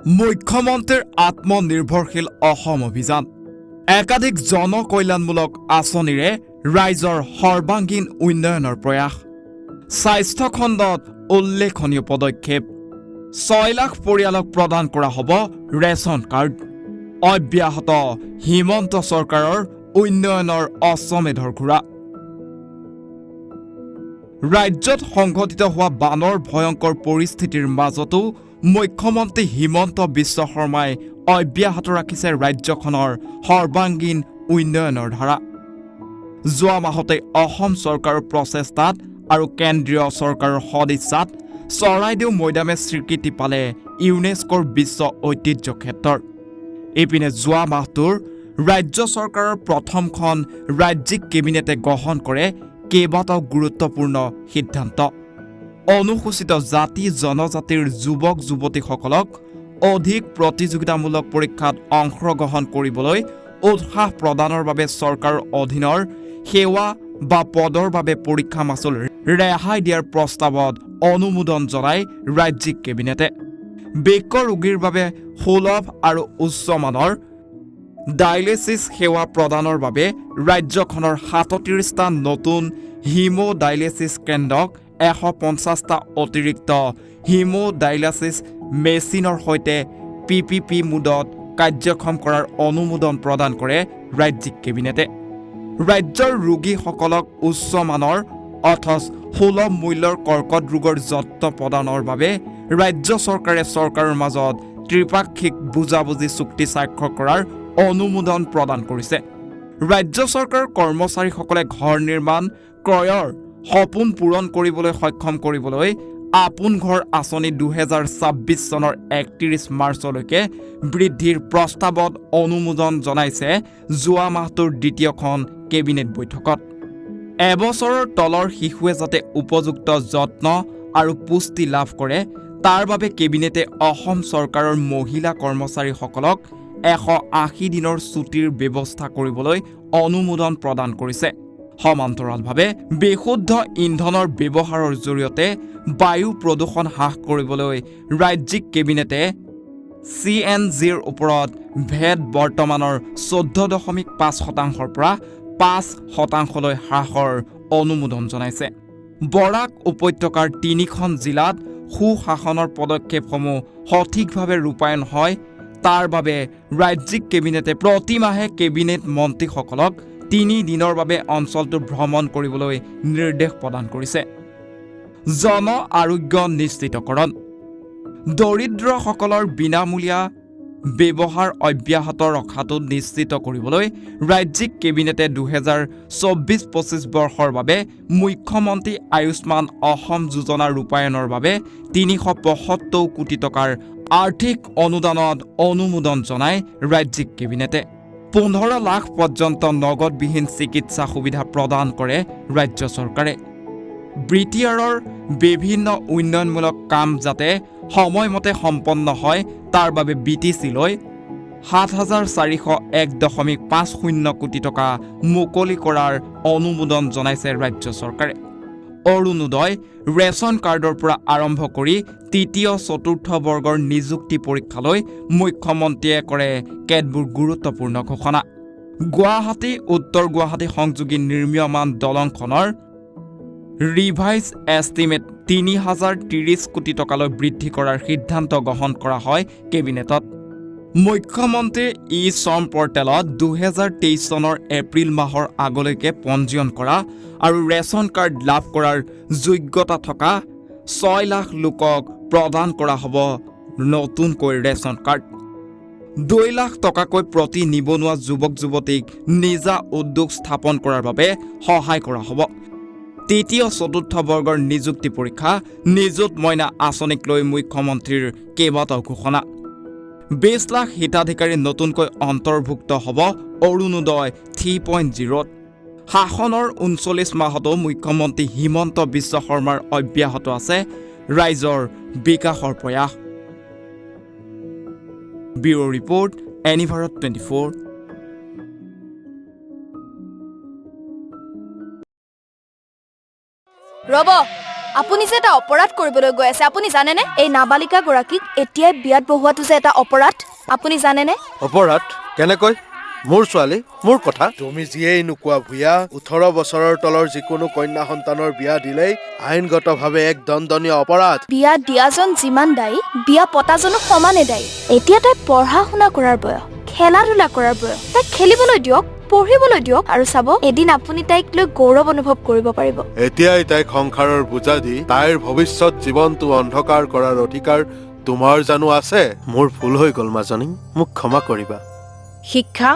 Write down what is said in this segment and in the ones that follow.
মুখ্যমন্ত্ৰীৰ আত্মনিৰ্ভৰশীল অসম অভিযান একাধিক জনকল্যাণমূলক আঁচনিৰে ৰাইজৰ সৰ্বাংগীন উন্নয়নৰ প্ৰয়াস স্বাস্থ্য খণ্ডত উল্লেখনীয় পদক্ষেপ 6 লাখ পৰিয়ালক প্ৰদান কৰা হ'ব ৰেচন কাৰ্ড অব্যাহত হিমন্ত চৰকাৰৰ উন্নয়নৰ অশ্বমেধৰ ঘোঁৰা ৰাজ্যত সংঘটিত হোৱা বানৰ ভয়ংকৰ পৰিস্থিতিৰ মাজতো মুখ্যমন্ত্ৰী হিমন্ত বিশ্ব শৰ্মাই অব্যাহত ৰাখিছে ৰাজ্যখনৰ সৰ্বাংগীন উন্নয়নৰ ধাৰা যোৱা মাহতে অসম চৰকাৰৰ প্ৰচেষ্টাত আৰু কেন্দ্ৰীয় চৰকাৰৰ সদিচ্ছাত চৰাইদেউ মৈদামে স্বীকৃতি পালে ইউনেস্কোৰ বিশ্ব ঐতিহ্য ক্ষেত্ৰৰ এইপিনে যোৱা মাহটোৰ ৰাজ্য চৰকাৰৰ প্ৰথমখন ৰাজ্যিক কেবিনেটে গ্ৰহণ কৰে কেইবাটাও গুৰুত্বপূৰ্ণ সিদ্ধান্ত অনুসূচিত জাতি জনজাতিৰ যুৱক যুৱতীসকলক অধিক প্ৰতিযোগিতামূলক পৰীক্ষাত অংশগ্ৰহণ কৰিবলৈ উৎসাহ প্ৰদানৰ বাবে চৰকাৰৰ অধীনৰ সেৱা বা পদৰ বাবে পৰীক্ষা মাচুল ৰেহাই দিয়াৰ প্ৰস্তাৱত অনুমোদন জনায় ৰাজ্যিক কেবিনেটে বৃক্ক ৰোগীৰ বাবে সুলভ আৰু উচ্চমানৰ ডায়েলিচিছ সেৱা প্ৰদানৰ বাবে ৰাজ্যখনৰ 37টা নতুন হিমোডায়েলিচিছ কেন্দ্ৰক 150টা অতিৰিক্ত হিমোডায়েলিচিছ মেচিনৰ সৈতে পিপিপি মোডত কাৰ্যক্ষম কৰাৰ অনুমোদন প্ৰদান কৰে ৰাজ্যিক কেবিনেটে ৰাজ্যৰ ৰোগীসকলক উচ্চমানৰ অথচ সুলভ মূল্যৰ কৰ্কট ৰোগৰ যত্ন প্ৰদানৰ বাবে ৰাজ্য চৰকাৰে চৰকাৰৰ মাজত ত্ৰিপাক্ষিক বুজাবুজি চুক্তি স্বাক্ষৰ কৰাৰ অনুমোদন প্ৰদান কৰিছে ৰাজ্য চৰকাৰৰ কৰ্মচাৰীসকলে ঘৰ নিৰ্মাণ ক্ৰয়ৰ সপোন পূৰণ কৰিবলৈ সক্ষম কৰিবলৈ আপোন ঘৰ আঁচনি 2026 চনৰ 31 মাৰ্চলৈকে বৃদ্ধিৰ প্ৰস্তাৱত অনুমোদন জনাইছে যোৱা মাহটোৰ দ্বিতীয়খন কেবিনেট বৈঠকত এবছৰৰ তলৰ শিশুৱে যাতে উপযুক্ত যত্ন আৰু পুষ্টি লাভ কৰে তাৰ বাবে কেবিনেটে অসম চৰকাৰৰ মহিলা কৰ্মচাৰীসকলক 180 দিনৰ ছুটিৰ ব্যৱস্থা কৰিবলৈ অনুমোদন প্ৰদান কৰিছে সমান্তৰালভাৱে বিশুদ্ধ ইন্ধনৰ ব্যৱহাৰৰ জৰিয়তে বায়ু প্ৰদূষণ হ্ৰাস কৰিবলৈ ৰাজ্যিক কেবিনেটে CNGৰ ওপৰত ভেট বৰ্তমানৰ 14.5% পৰা 5% হ্ৰাসৰ অনুমোদন জনাইছে বৰাক উপত্যকাৰ 3খন জিলাত সুশাসনৰ পদক্ষেপসমূহ সঠিকভাৱে ৰূপায়ণ হয় তাৰ বাবে ৰাজ্যিক কেবিনেটে প্ৰতিমাহে কেবিনেট মন্ত্ৰীসকলক 3 দিনৰ বাবে অঞ্চলটো ভ্ৰমণ কৰিবলৈ নিৰ্দেশ প্ৰদান কৰিছে জন আৰোগ্য নিশ্চিতকৰণ দৰিদ্ৰসকলৰ বিনামূলীয়া ব্যৱহাৰ অব্যাহত ৰখাটো নিশ্চিত কৰিবলৈ ৰাজ্যিক কেবিনেটে 2024-25 বৰ্ষৰ বাবে মুখ্যমন্ত্ৰী আয়ুষ্মান অসম যোজনা ৰূপায়ণৰ বাবে 375 কোটি টকাৰ আৰ্থিক অনুদানত অনুমোদন জনায় ৰাজ্যিক কেবিনেটে 15 লাখ পৰ্যন্ত নগদবিহীন চিকিৎসা সুবিধা প্ৰদান কৰে ৰাজ্য চৰকাৰে BTRৰ বিভিন্ন উন্নয়নমূলক কাম যাতে সময়মতে সম্পন্ন হয় তাৰ বাবে BTC লৈ 7,401.50 কোটি টকা মুকলি কৰাৰ অনুমোদন জনাইছে ৰাজ্য চৰকাৰে অৰুণোদয় ৰেচন কাৰ্ডৰ পৰা আৰম্ভ কৰি তৃতীয় চতুৰ্থ বৰ্গৰ নিযুক্তি পৰীক্ষালৈ মুখ্যমন্ত্ৰীয়ে কৰে কেতবোৰ গুৰুত্বপূৰ্ণ ঘোষণা গুৱাহাটী উত্তৰ গুৱাহাটী সংযোগী নিৰ্মীয়মান দলংখনৰ ৰিভাইজ এষ্টিমেট 3,030 কোটি টকালৈ বৃদ্ধি কৰাৰ সিদ্ধান্ত গ্ৰহণ কৰা হয় কেবিনেটত মুখ্যমন্ত্ৰীৰ ই-শ্ৰম পৰ্টেলত 2023 চনৰ এপ্ৰিল মাহৰ আগলৈকে পঞ্জীয়ন কৰা আৰু ৰেচন কাৰ্ড লাভ কৰাৰ যোগ্যতা থকা 6 লাখ লোকক প্ৰদান কৰা হ'ব নতুনকৈ ৰেচন কাৰ্ড 2 লাখ টকাকৈ প্ৰতি নিবনুৱা যুৱক যুৱতীক নিজা উদ্যোগ স্থাপন কৰাৰ বাবে সহায় কৰা হ'ব তৃতীয় চতুৰ্থ বৰ্গৰ নিযুক্তি পৰীক্ষা নিযুত মইনা আঁচনিক লৈ মুখ্যমন্ত্ৰীৰ কেইবাটাও ঘোষণা 20 লাখ হিতাধিকাৰী নতুনকৈ অন্তৰ্ভুক্ত হ'ব অৰুণোদয় 3.0 শাসনৰ 39 মাহতো মুখ্যমন্ত্ৰী হিমন্ত বিশ্ব শৰ্মাৰ অব্যাহত আছে ৰাইজৰ বিকাশৰ প্ৰয়াস ব্যুৰো ৰিপৰ্ট এনিভাৰত 24 ৰব আপুনি যে এটা অপৰাধ কৰিবলৈ গৈ আছে আপুনি জানেনে এই নাবালিকা গৰাকীক এতিয়াই বিয়াত বহুৱাটো যে এটা অপৰাধ আপুনি জানেনে অপৰাধ কেনেকৈ মোৰ ছোৱালী মোৰ কথা তুমি যিয়েই নোকোৱা ভূঞা 18 বছৰৰ তলৰ যিকোনো কন্যা সন্তানৰ বিয়া দিলেই আইনগতভাৱে এক দণ্ডনীয় অপৰাধ বিয়া দিয়াজন যিমান দায়ী বিয়া পতাজনো সমানে দায়ী এতিয়া তাই পঢ়া শুনা কৰাৰ বয়স খেলা ধূলা কৰাৰ বয়স তাইক খেলিবলৈ দিয়ক পঢ়িবলৈ দিয়ক আৰু চাব এদিন আপুনি তাইক লৈ গৌৰৱ অনুভৱ কৰিব পাৰিব এতিয়াই তাইক সংসাৰৰ বোজা দি তাইৰ ভৱিষ্যত জীৱনটো অন্ধকাৰ কৰাৰ অধিকাৰ তোমাৰ জানো আছে মোৰ ভুল হৈ গ'ল মাজনী মোক ক্ষমা কৰিবা শিক্ষা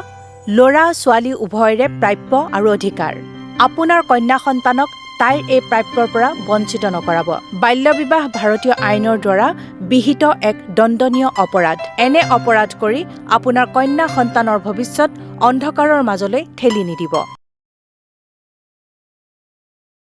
ল'ৰা ছোৱালী উভয়ৰে প্ৰাপ্য আৰু অধিকাৰ আপোনাৰ কন্যা সন্তানক তাইৰ এই প্ৰাপ্যৰ পৰা বঞ্চিত নকৰাব বাল্য বিবাহ ভাৰতীয় আইনৰ দ্বাৰা বিহিত এক দণ্ডনীয় অপৰাধ এনে অপৰাধ কৰি আপোনাৰ কন্যা সন্তানৰ ভৱিষ্যত অন্ধকাৰৰ মাজলৈ ঠেলি নিদিব